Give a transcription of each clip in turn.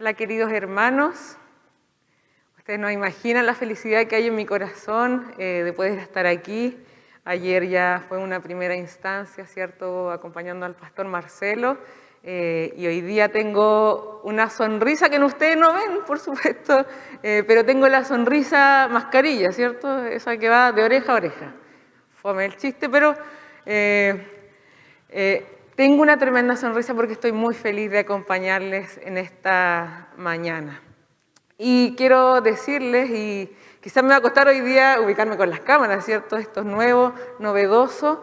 Hola queridos hermanos, ustedes no imaginan la felicidad que hay en mi corazón de poder estar aquí. Ayer ya fue una primera instancia, ¿cierto?, acompañando al pastor Marcelo, y hoy día tengo una sonrisa que ustedes no ven, por supuesto, pero tengo la sonrisa mascarilla, ¿cierto?, esa que va de oreja a oreja. Fome el chiste, pero tengo una tremenda sonrisa porque estoy muy feliz de acompañarles en esta mañana. Y quiero decirles, y quizás me va a costar hoy día ubicarme con las cámaras, ¿cierto? Esto es nuevo, novedoso,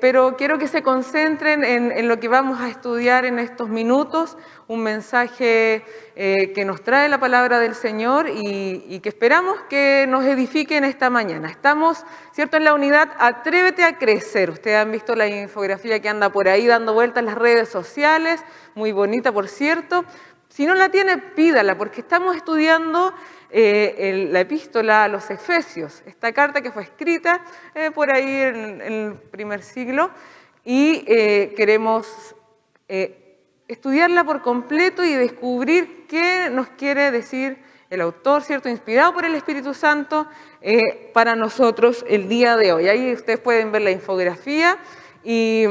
pero quiero que se concentren en lo que vamos a estudiar en estos minutos, un mensaje que nos trae la palabra del Señor y que esperamos que nos edifique en esta mañana. Estamos, ¿cierto?, en la unidad Atrévete a Crecer. Ustedes han visto la infografía que anda por ahí dando vueltas en las redes sociales, muy bonita, por cierto. Si no la tiene, pídala, porque estamos estudiando la epístola a los Efesios, esta carta que fue escrita por ahí en el primer siglo, y queremos estudiarla por completo y descubrir qué nos quiere decir el autor, ¿cierto?, inspirado por el Espíritu Santo para nosotros el día de hoy. Ahí ustedes pueden ver la infografía y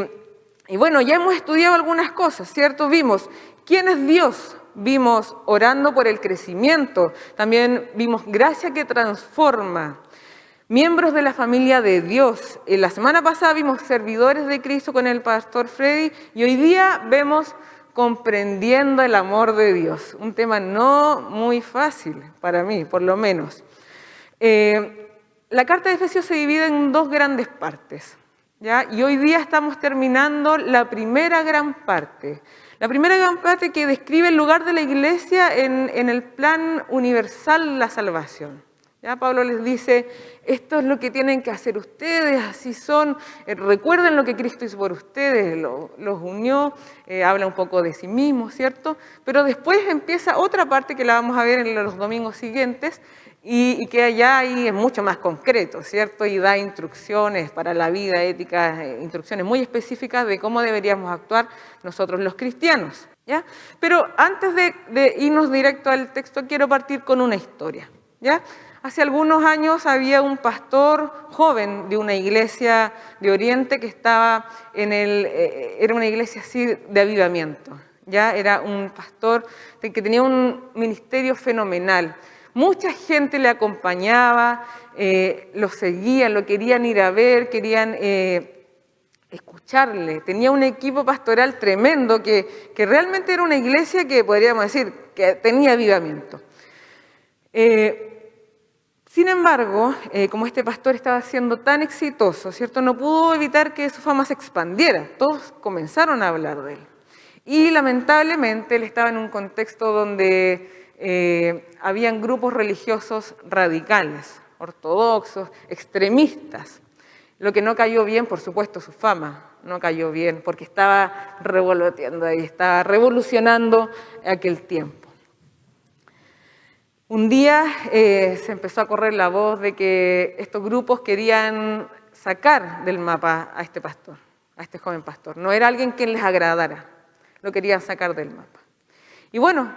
bueno, ya hemos estudiado algunas cosas, ¿cierto? Vimos quién es Dios, vimos orando por el crecimiento, también vimos gracia que transforma, miembros de la familia de Dios. La semana pasada vimos servidores de Cristo con el pastor Freddy y hoy día vemos comprendiendo el amor de Dios, un tema no muy fácil para mí, por lo menos. La carta de Efesios se divide en dos grandes partes, ¿ya? Y hoy día estamos terminando la primera gran parte. La primera gran parte que describe el lugar de la iglesia en el plan universal de la salvación. ¿Ya? Pablo les dice, esto es lo que tienen que hacer ustedes, así son, recuerden lo que Cristo hizo por ustedes, los unió, habla un poco de sí mismo, ¿cierto? Pero después empieza otra parte que la vamos a ver en los domingos siguientes, y que allá ahí es mucho más concreto, ¿cierto? Y da instrucciones para la vida ética, instrucciones muy específicas de cómo deberíamos actuar nosotros los cristianos, ¿ya? Pero antes de irnos directo al texto, quiero partir con una historia, ¿ya? Hace algunos años había un pastor joven de una iglesia de Oriente que estaba era una iglesia así de avivamiento, ¿ya? Era un pastor que tenía un ministerio fenomenal. Mucha gente le acompañaba, lo seguían, lo querían ir a ver, querían escucharle. Tenía un equipo pastoral tremendo que realmente era una iglesia que podríamos decir que tenía avivamiento. Sin embargo, como este pastor estaba siendo tan exitoso, ¿cierto?, no pudo evitar que su fama se expandiera. Todos comenzaron a hablar de él. Y lamentablemente él estaba en un contexto donde habían grupos religiosos radicales, ortodoxos, extremistas. Lo que no cayó bien, por supuesto, su fama, no cayó bien, porque estaba revoloteando ahí, estaba revolucionando aquel tiempo. Un día se empezó a correr la voz de que estos grupos querían sacar del mapa a este pastor, a este joven pastor. No era alguien que les agradara, lo querían sacar del mapa. Y bueno,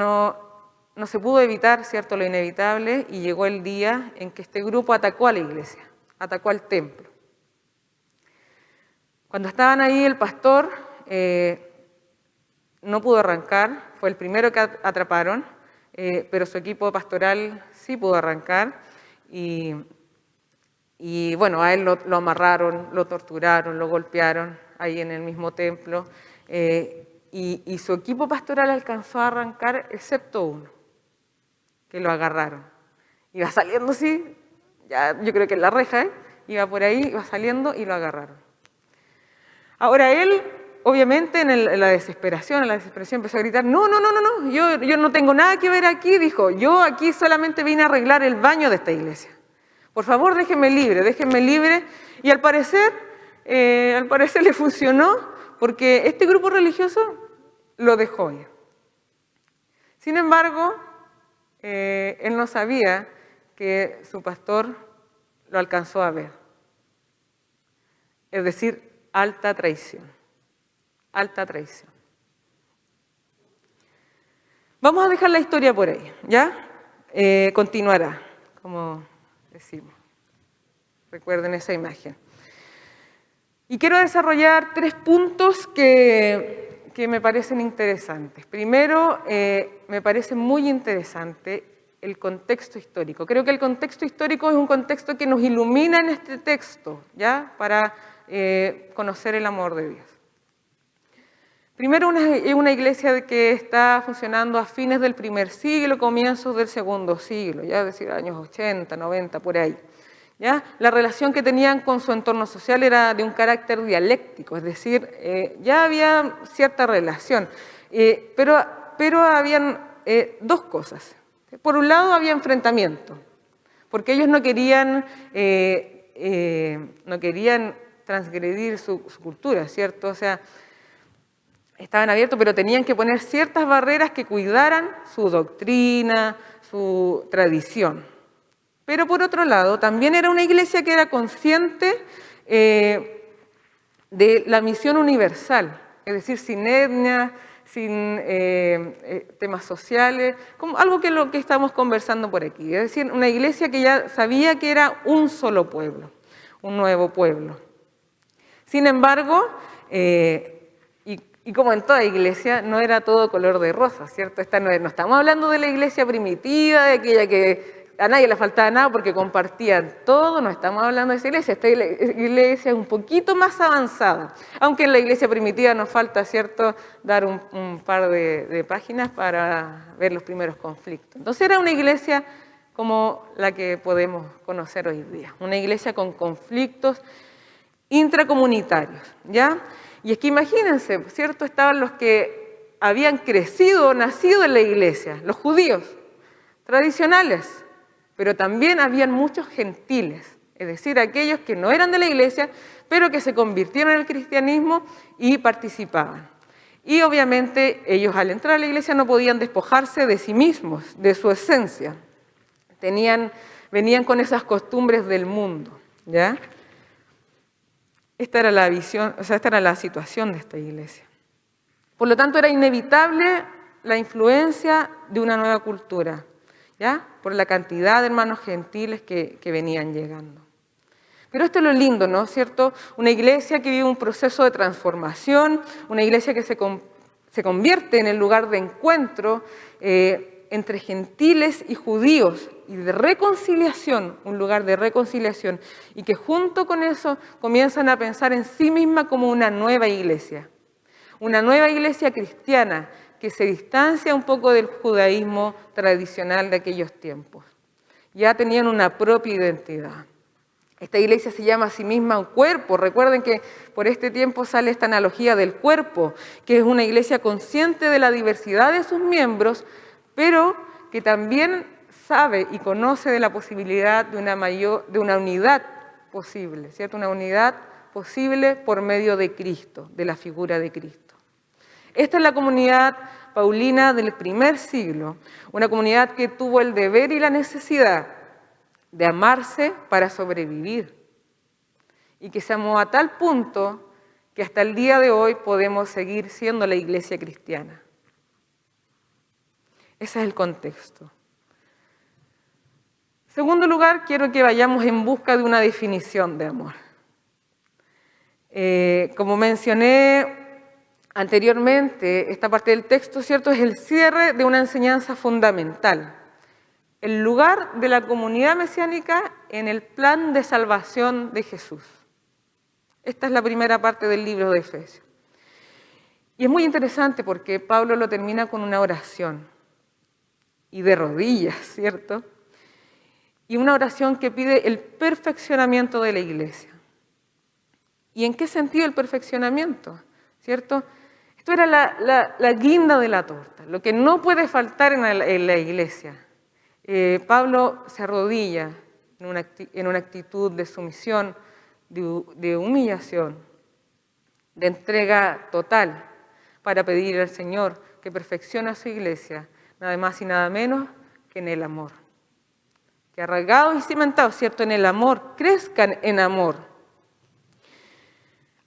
no se pudo evitar, ¿cierto?, lo inevitable, y llegó el día en que este grupo atacó a la iglesia, atacó al templo. Cuando estaban ahí, el pastor no pudo arrancar, fue el primero que atraparon, pero su equipo pastoral sí pudo arrancar, y bueno, a él lo amarraron, lo torturaron, lo golpearon ahí en el mismo templo, y su equipo pastoral alcanzó a arrancar, excepto uno, que lo agarraron. Iba saliendo así, ya yo creo que en la reja, iba por ahí, iba saliendo y lo agarraron. Ahora él, obviamente en la desesperación empezó a gritar, no, yo no tengo nada que ver aquí, dijo, yo aquí solamente vine a arreglar el baño de esta iglesia. Por favor, déjenme libre. Y al parecer le funcionó, porque este grupo religioso lo dejó ir. Sin embargo, él no sabía que su pastor lo alcanzó a ver. Es decir, alta traición. Alta traición. Vamos a dejar la historia por ahí, ¿ya? Continuará, como decimos. Recuerden esa imagen. Y quiero desarrollar 3 puntos que me parecen interesantes. Primero, me parece muy interesante el contexto histórico. Creo que el contexto histórico es un contexto que nos ilumina en este texto, ¿ya? Para conocer el amor de Dios. Primero, es una iglesia que está funcionando a fines del primer siglo, comienzos del segundo siglo, ya es decir, años 80, 90, por ahí. ¿Ya? La relación que tenían con su entorno social era de un carácter dialéctico, es decir, ya había cierta relación, pero habían 2 cosas. Por un lado había enfrentamiento, porque ellos no querían transgredir su cultura, ¿cierto? O sea, estaban abiertos, pero tenían que poner ciertas barreras que cuidaran su doctrina, su tradición. Pero por otro lado, también era una iglesia que era consciente de la misión universal, es decir, sin etnia, sin temas sociales, como algo que es lo que estamos conversando por aquí. Es decir, una iglesia que ya sabía que era un solo pueblo, un nuevo pueblo. Sin embargo, y como en toda iglesia, no era todo color de rosa, ¿cierto? No estamos hablando de la iglesia primitiva, de aquella que a nadie le faltaba nada porque compartían todo, no estamos hablando de esa iglesia. Esta iglesia es un poquito más avanzada, aunque en la iglesia primitiva nos falta, ¿cierto?, dar un par de páginas para ver los primeros conflictos. Entonces era una iglesia como la que podemos conocer hoy día, una iglesia con conflictos intracomunitarios, ¿ya? Y es que imagínense, ¿cierto? Estaban los que habían crecido o nacido en la iglesia, los judíos tradicionales, pero también habían muchos gentiles, es decir, aquellos que no eran de la iglesia, pero que se convirtieron en el cristianismo y participaban. Y obviamente ellos al entrar a la iglesia no podían despojarse de sí mismos, de su esencia. Venían con esas costumbres del mundo, ¿ya? Esta era la visión, o sea, esta era la situación de esta iglesia. Por lo tanto, era inevitable la influencia de una nueva cultura, ¿ya? Por la cantidad de hermanos gentiles que venían llegando. Pero esto es lo lindo, ¿no es cierto? Una iglesia que vive un proceso de transformación, una iglesia que se convierte en el lugar de encuentro entre gentiles y judíos, y de reconciliación, un lugar de reconciliación, y que junto con eso comienzan a pensar en sí misma como una nueva iglesia cristiana que se distancia un poco del judaísmo tradicional de aquellos tiempos. Ya tenían una propia identidad. Esta iglesia se llama a sí misma un cuerpo. Recuerden que por este tiempo sale esta analogía del cuerpo, que es una iglesia consciente de la diversidad de sus miembros, pero que también sabe y conoce de la posibilidad de una unidad posible, ¿cierto? Una unidad posible por medio de Cristo, de la figura de Cristo. Esta es la comunidad paulina del primer siglo, una comunidad que tuvo el deber y la necesidad de amarse para sobrevivir y que se amó a tal punto que hasta el día de hoy podemos seguir siendo la iglesia cristiana. Ese es el contexto. En segundo lugar, quiero que vayamos en busca de una definición de amor. Como mencioné anteriormente, esta parte del texto, ¿cierto?, es el cierre de una enseñanza fundamental. El lugar de la comunidad mesiánica en el plan de salvación de Jesús. Esta es la primera parte del libro de Efesios. Y es muy interesante porque Pablo lo termina con una oración. Y de rodillas, ¿cierto? Y una oración que pide el perfeccionamiento de la iglesia. ¿Y en qué sentido el perfeccionamiento? ¿Cierto? Esto era la guinda de la torta, lo que no puede faltar en la iglesia. Pablo se arrodilla en una actitud de sumisión, de humillación, de entrega total, para pedir al Señor que perfeccione a su iglesia, nada más y nada menos que en el amor. Que arraigados y cimentados, ¿cierto?, en el amor, crezcan en amor.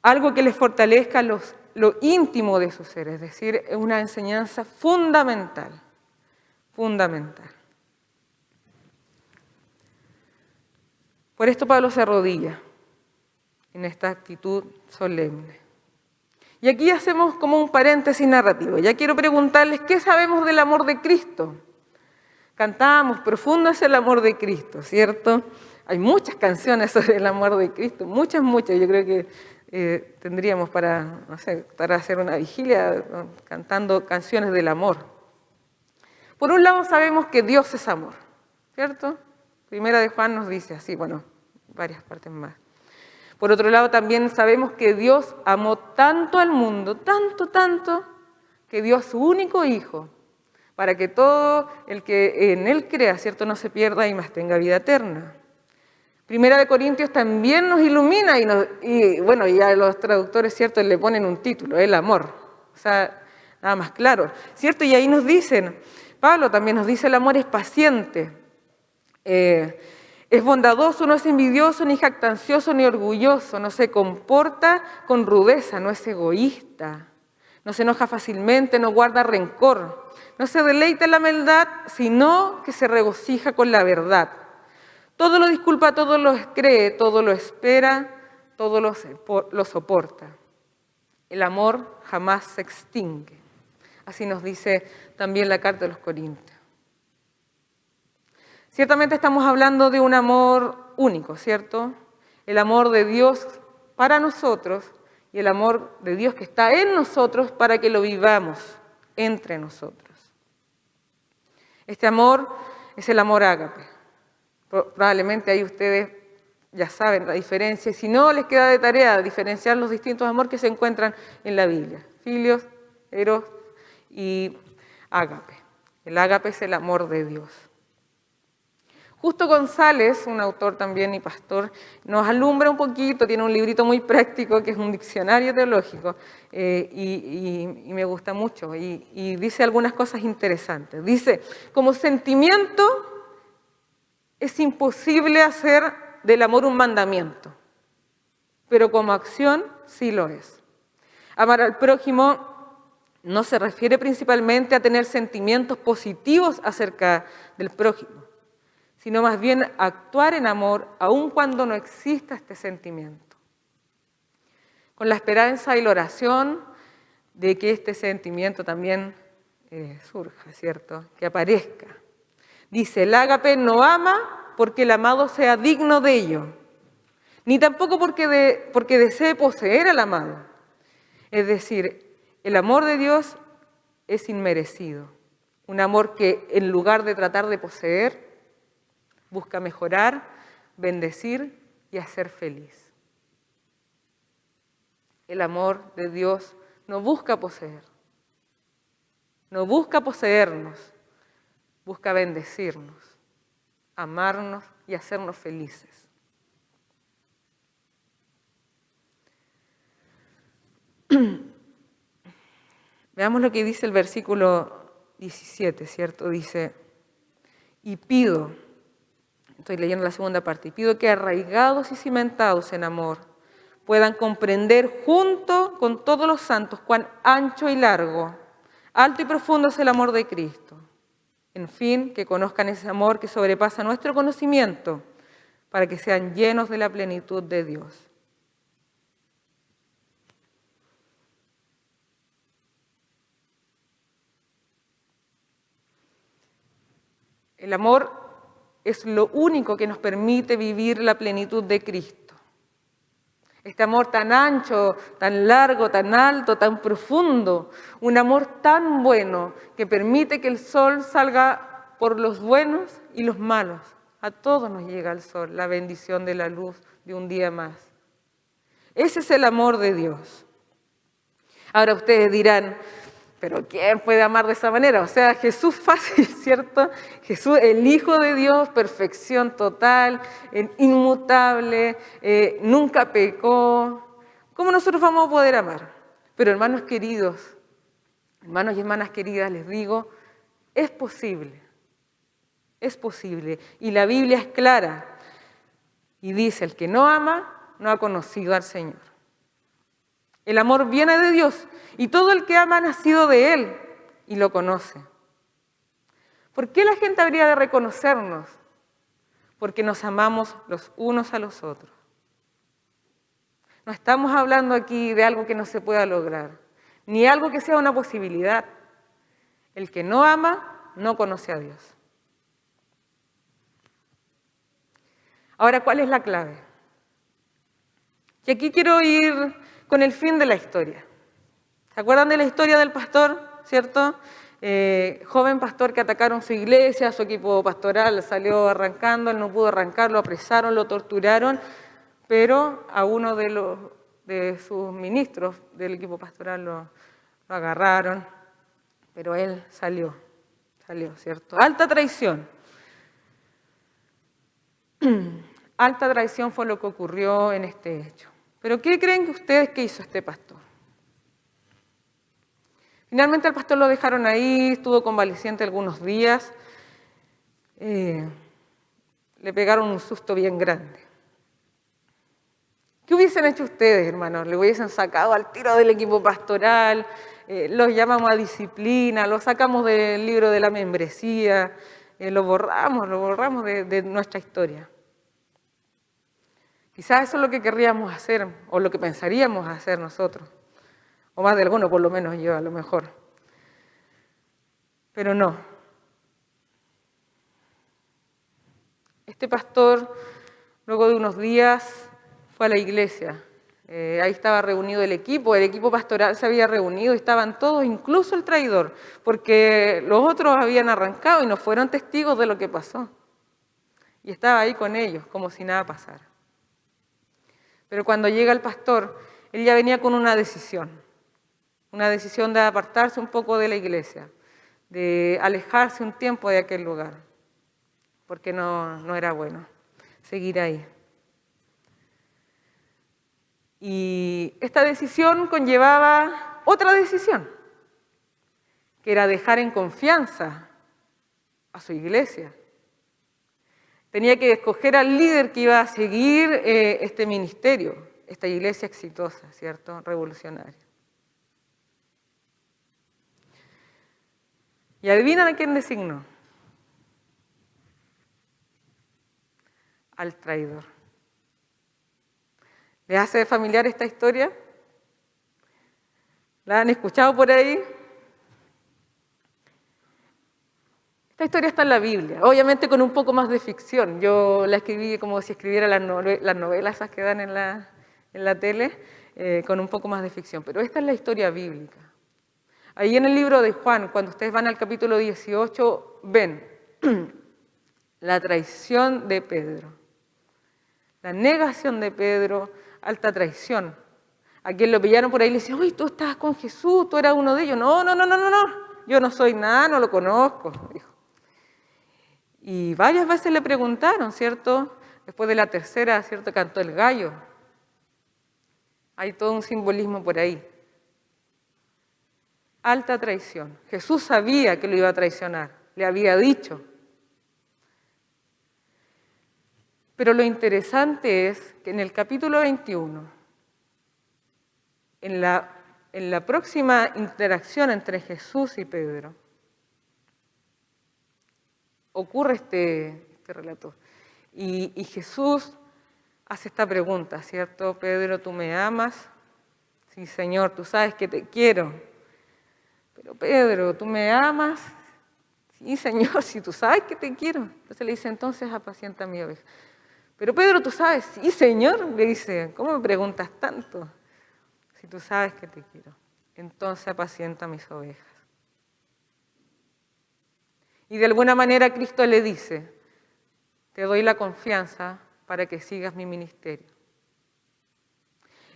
Algo que les fortalezca lo íntimo de su ser, es decir, es una enseñanza fundamental. fundamental. Por esto Pablo se arrodilla en esta actitud solemne. Y aquí hacemos como un paréntesis narrativo. Ya quiero preguntarles, ¿qué sabemos del amor de Cristo? Cantamos, profundo es el amor de Cristo, ¿cierto? Hay muchas canciones sobre el amor de Cristo, muchas. Yo creo que tendríamos para, no sé, para hacer una vigilia, ¿no?, cantando canciones del amor. Por un lado sabemos que Dios es amor, ¿cierto? Primera de Juan nos dice así, bueno, varias partes más. Por otro lado también sabemos que Dios amó tanto al mundo, tanto, que dio a su único Hijo, para que todo el que en Él crea, ¿cierto?, no se pierda y más tenga vida eterna. Primera de Corintios también nos ilumina y bueno, ya los traductores, ¿cierto?, le ponen un título, el amor. O sea, nada más claro, ¿cierto? Y ahí nos dicen, Pablo también nos dice, el amor es paciente, es bondadoso, no es envidioso, ni jactancioso, ni orgulloso, no se comporta con rudeza, no es egoísta, no se enoja fácilmente, no guarda rencor, no se deleita en la maldad, sino que se regocija con la verdad. Todo lo disculpa, todo lo cree, todo lo espera, todo lo soporta. El amor jamás se extingue. Así nos dice también la carta de los Corintios. Ciertamente estamos hablando de un amor único, ¿cierto? El amor de Dios para nosotros y el amor de Dios que está en nosotros para que lo vivamos entre nosotros. Este amor es el amor ágape. Probablemente ahí ustedes ya saben la diferencia, y si no les queda de tarea diferenciar los distintos amores que se encuentran en la Biblia. Filios, eros y ágape. El ágape es el amor de Dios. Justo González, un autor también y pastor, nos alumbra un poquito, tiene un librito muy práctico que es un diccionario teológico y me gusta mucho y dice algunas cosas interesantes. Dice, como sentimiento es imposible hacer del amor un mandamiento, pero como acción sí lo es. Amar al prójimo no se refiere principalmente a tener sentimientos positivos acerca del prójimo, sino más bien actuar en amor aun cuando no exista este sentimiento. Con la esperanza y la oración de que este sentimiento también surja, ¿cierto?, que aparezca. Dice, el ágape no ama porque el amado sea digno de ello, ni tampoco porque desee poseer al amado. Es decir, el amor de Dios es inmerecido, un amor que en lugar de tratar de poseer, busca mejorar, bendecir y hacer feliz. El amor de Dios no busca poseer, no busca poseernos, busca bendecirnos, amarnos y hacernos felices. Veamos lo que dice el versículo 17, ¿cierto? Dice, y pido, estoy leyendo la segunda parte, y pido que arraigados y cimentados en amor puedan comprender junto con todos los santos cuán ancho y largo, alto y profundo es el amor de Cristo. En fin, que conozcan ese amor que sobrepasa nuestro conocimiento para que sean llenos de la plenitud de Dios. El amor es lo único que nos permite vivir la plenitud de Cristo. Este amor tan ancho, tan largo, tan alto, tan profundo, un amor tan bueno que permite que el sol salga por los buenos y los malos. A todos nos llega el sol, la bendición de la luz de un día más. Ese es el amor de Dios. Ahora ustedes dirán, ¿pero quién puede amar de esa manera? O sea, Jesús fácil, ¿cierto? Jesús, el Hijo de Dios, perfección total, inmutable, nunca pecó. ¿Cómo nosotros vamos a poder amar? Pero hermanos queridos, hermanos y hermanas queridas, les digo, es posible. Es posible. Y la Biblia es clara. Y dice, el que no ama, no ha conocido al Señor. El amor viene de Dios y todo el que ama ha nacido de Él y lo conoce. ¿Por qué la gente habría de reconocernos? Porque nos amamos los unos a los otros. No estamos hablando aquí de algo que no se pueda lograr, ni algo que sea una posibilidad. El que no ama, no conoce a Dios. Ahora, ¿cuál es la clave? Y aquí quiero ir con el fin de la historia. ¿Se acuerdan de la historia del pastor, cierto? Joven pastor que atacaron su iglesia, su equipo pastoral salió arrancando, él no pudo arrancar, lo apresaron, lo torturaron, pero a uno de sus ministros del equipo pastoral lo agarraron, pero él salió, ¿cierto? Alta traición. Alta traición fue lo que ocurrió en este hecho. ¿Pero qué creen ustedes que hizo este pastor? Finalmente al pastor lo dejaron ahí, estuvo convaleciente algunos días. Le pegaron un susto bien grande. ¿Qué hubiesen hecho ustedes, hermanos? ¿Le hubiesen sacado al tiro del equipo pastoral? Los llamamos a disciplina, los sacamos del libro de la membresía, lo borramos de nuestra historia. Quizás eso es lo que querríamos hacer, o lo que pensaríamos hacer nosotros. O más de alguno, por lo menos yo, a lo mejor. Pero no. Este pastor, luego de unos días, fue a la iglesia. Ahí estaba reunido el equipo pastoral se había reunido, estaban todos, incluso el traidor, porque los otros habían arrancado y no fueron testigos de lo que pasó. Y estaba ahí con ellos, como si nada pasara. Pero cuando llega el pastor, él ya venía con una decisión de apartarse un poco de la iglesia, de alejarse un tiempo de aquel lugar, porque no era bueno seguir ahí. Y esta decisión conllevaba otra decisión, que era dejar en confianza a su iglesia. Tenía que escoger al líder que iba a seguir este ministerio, esta iglesia exitosa, ¿cierto? Revolucionaria. ¿Y adivinan a quién designó? Al traidor. ¿Les hace familiar esta historia? ¿La han escuchado por ahí? Esta historia está en la Biblia, obviamente con un poco más de ficción. Yo la escribí como si escribiera las novelas esas que dan en la tele, con un poco más de ficción. Pero esta es la historia bíblica. Ahí en el libro de Juan, cuando ustedes van al capítulo 18, ven la traición de Pedro, la negación de Pedro, alta traición. A quien lo pillaron por ahí le decían, uy, tú estabas con Jesús, tú eras uno de ellos. No, yo no soy nada, no lo conozco, dijo. Y varias veces le preguntaron, ¿cierto? Después de la tercera, ¿cierto? Cantó el gallo. Hay todo un simbolismo por ahí. Alta traición. Jesús sabía que lo iba a traicionar, le había dicho. Pero lo interesante es que en el capítulo 21, en la próxima interacción entre Jesús y Pedro, ocurre este relato. Y Jesús hace esta pregunta, ¿cierto? Pedro, ¿tú me amas? Sí, Señor, tú sabes que te quiero. Pero Pedro, ¿tú me amas? Sí, Señor, si tú sabes que te quiero. Entonces le dice, entonces apacienta mi oveja. Pero Pedro, ¿tú sabes? Sí, Señor, le dice, ¿cómo me preguntas tanto? Si tú sabes que te quiero, entonces apacienta mis ovejas. Y de alguna manera Cristo le dice, te doy la confianza para que sigas mi ministerio.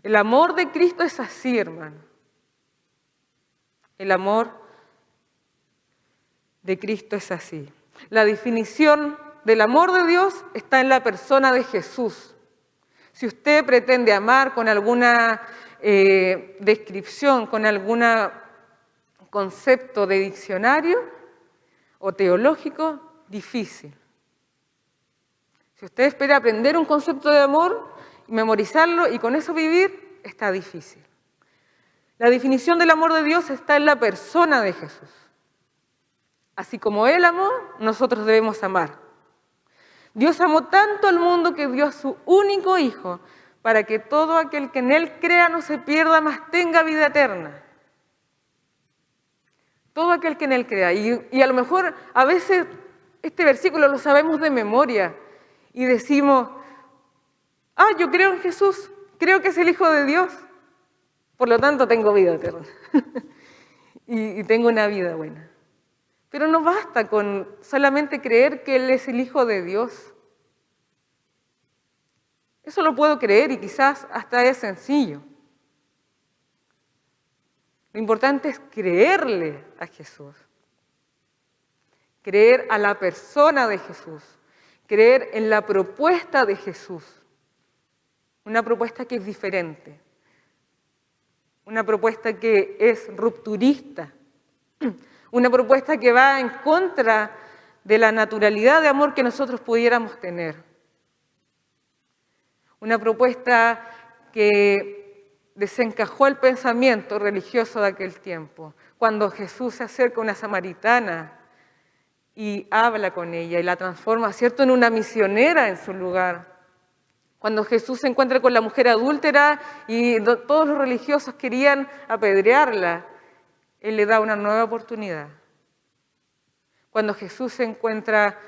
El amor de Cristo es así, hermano. El amor de Cristo es así. La definición del amor de Dios está en la persona de Jesús. Si usted pretende amar con alguna descripción, con algún concepto de diccionario o teológico, difícil. Si usted espera aprender un concepto de amor, memorizarlo y con eso vivir, está difícil. La definición del amor de Dios está en la persona de Jesús. Así como Él amó, nosotros debemos amar. Dios amó tanto al mundo que dio a su único Hijo para que todo aquel que en Él crea no se pierda, mas tenga vida eterna. Todo aquel que en Él crea. Y a lo mejor a veces este versículo lo sabemos de memoria y decimos, yo creo en Jesús, creo que es el Hijo de Dios, por lo tanto tengo vida eterna y tengo una vida buena. Pero no basta con solamente creer que Él es el Hijo de Dios. Eso lo puedo creer y quizás hasta es sencillo. Lo importante es creerle a Jesús. Creer a la persona de Jesús. Creer en la propuesta de Jesús. Una propuesta que es diferente. Una propuesta que es rupturista. Una propuesta que va en contra de la naturalidad de amor que nosotros pudiéramos tener. Una propuesta que desencajó el pensamiento religioso de aquel tiempo. Cuando Jesús se acerca a una samaritana y habla con ella y la transforma, ¿cierto?, en una misionera en su lugar. Cuando Jesús se encuentra con la mujer adúltera y todos los religiosos querían apedrearla, Él le da una nueva oportunidad. Cuando Jesús se encuentra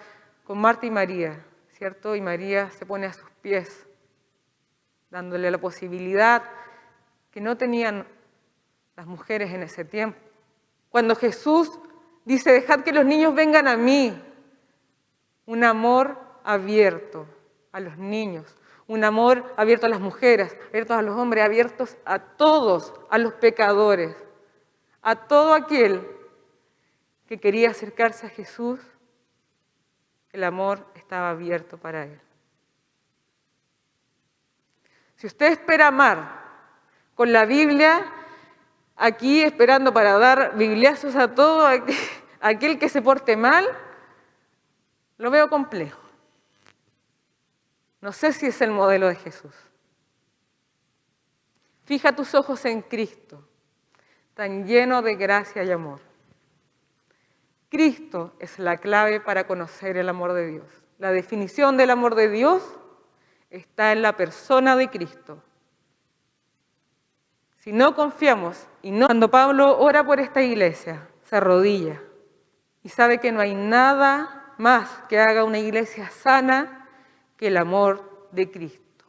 con Marta y María, ¿cierto? Y María se pone a sus pies, dándole la posibilidad que no tenían las mujeres en ese tiempo. Cuando Jesús dice, dejad que los niños vengan a mí, un amor abierto a los niños, un amor abierto a las mujeres, abierto a los hombres, abiertos a todos, a los pecadores, a todo aquel que quería acercarse a Jesús, el amor estaba abierto para él. Si usted espera amar con la Biblia, aquí esperando para dar bibliazos a todo aquel que se porte mal, lo veo complejo. No sé si es el modelo de Jesús. Fija tus ojos en Cristo, tan lleno de gracia y amor. Cristo es la clave para conocer el amor de Dios. La definición del amor de Dios está en la persona de Cristo. Si no confiamos Cuando Pablo ora por esta iglesia, se arrodilla y sabe que no hay nada más que haga una iglesia sana que el amor de Cristo.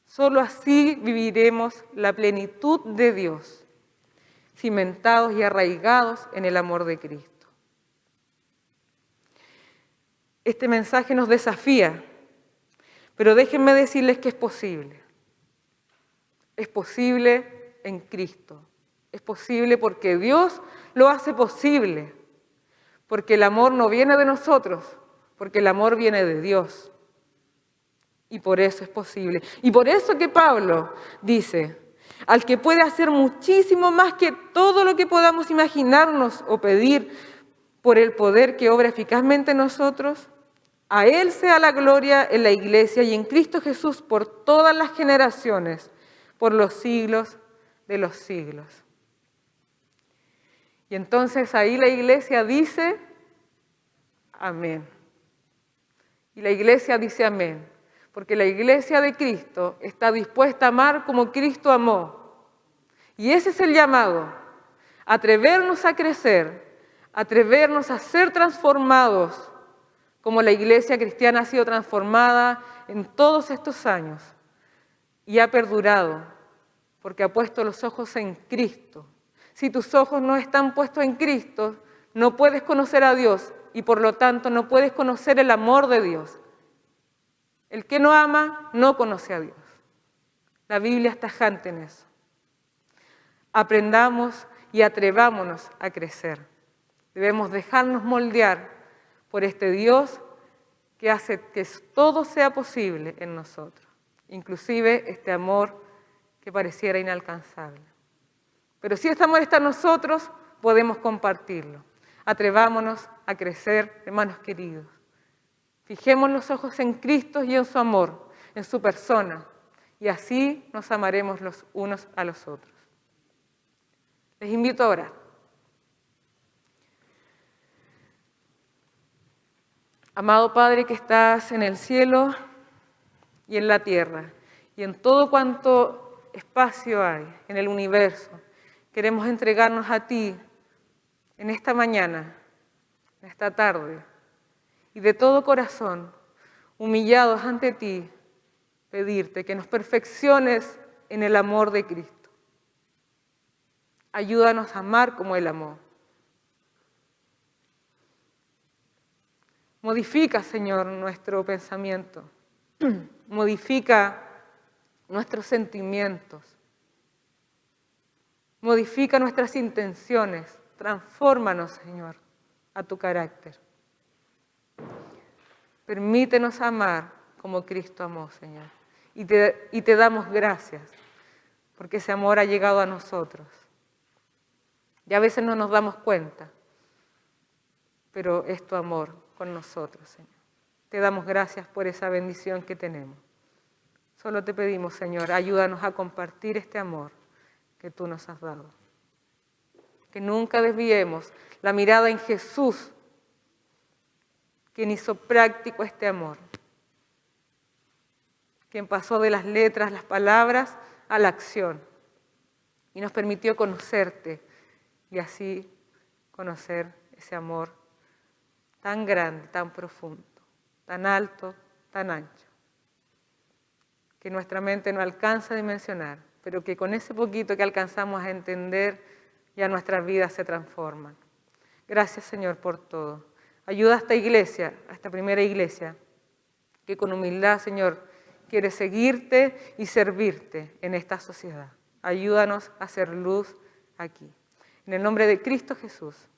Solo así viviremos la plenitud de Dios, cimentados y arraigados en el amor de Cristo. Este mensaje nos desafía, pero déjenme decirles que es posible. Es posible en Cristo. Es posible porque Dios lo hace posible. Porque el amor no viene de nosotros, porque el amor viene de Dios. Y por eso es posible. Y por eso que Pablo dice, al que puede hacer muchísimo más que todo lo que podamos imaginarnos o pedir por el poder que obra eficazmente en nosotros, a Él sea la gloria en la Iglesia y en Cristo Jesús por todas las generaciones, por los siglos de los siglos. Y entonces ahí la Iglesia dice, amén. Y la Iglesia dice amén, porque la Iglesia de Cristo está dispuesta a amar como Cristo amó. Y ese es el llamado, atrevernos a crecer, atrevernos a ser transformados, como la Iglesia cristiana ha sido transformada en todos estos años y ha perdurado, porque ha puesto los ojos en Cristo. Si tus ojos no están puestos en Cristo, no puedes conocer a Dios y por lo tanto no puedes conocer el amor de Dios. El que no ama no conoce a Dios. La Biblia es tajante en eso. Aprendamos y atrevámonos a crecer. Debemos dejarnos moldear por este Dios que hace que todo sea posible en nosotros, inclusive este amor que pareciera inalcanzable. Pero si este amor está en nosotros, podemos compartirlo. Atrevámonos a crecer, hermanos queridos. Fijemos los ojos en Cristo y en su amor, en su persona, y así nos amaremos los unos a los otros. Les invito a orar. Amado Padre que estás en el cielo y en la tierra, y en todo cuanto espacio hay en el universo, queremos entregarnos a ti en esta mañana, en esta tarde, y de todo corazón, humillados ante ti, pedirte que nos perfecciones en el amor de Cristo. Ayúdanos a amar como Él amó. Modifica, Señor, nuestro pensamiento. Modifica nuestros sentimientos. Modifica nuestras intenciones. Transfórmanos, Señor, a tu carácter. Permítenos amar como Cristo amó, Señor. Y te damos gracias porque ese amor ha llegado a nosotros. Y a veces no nos damos cuenta, pero es tu amor con nosotros, Señor. Te damos gracias por esa bendición que tenemos. Solo te pedimos, Señor, ayúdanos a compartir este amor que tú nos has dado. Que nunca desviemos la mirada en Jesús, quien hizo práctico este amor. Quien pasó de las letras, las palabras, a la acción. Y nos permitió conocerte y así conocer ese amor tan grande, tan profundo, tan alto, tan ancho, que nuestra mente no alcanza a dimensionar, pero que con ese poquito que alcanzamos a entender, ya nuestras vidas se transforman. Gracias, Señor, por todo. Ayuda a esta iglesia, a esta primera iglesia, que con humildad, Señor, quiere seguirte y servirte en esta sociedad. Ayúdanos a hacer luz aquí. En el nombre de Cristo Jesús.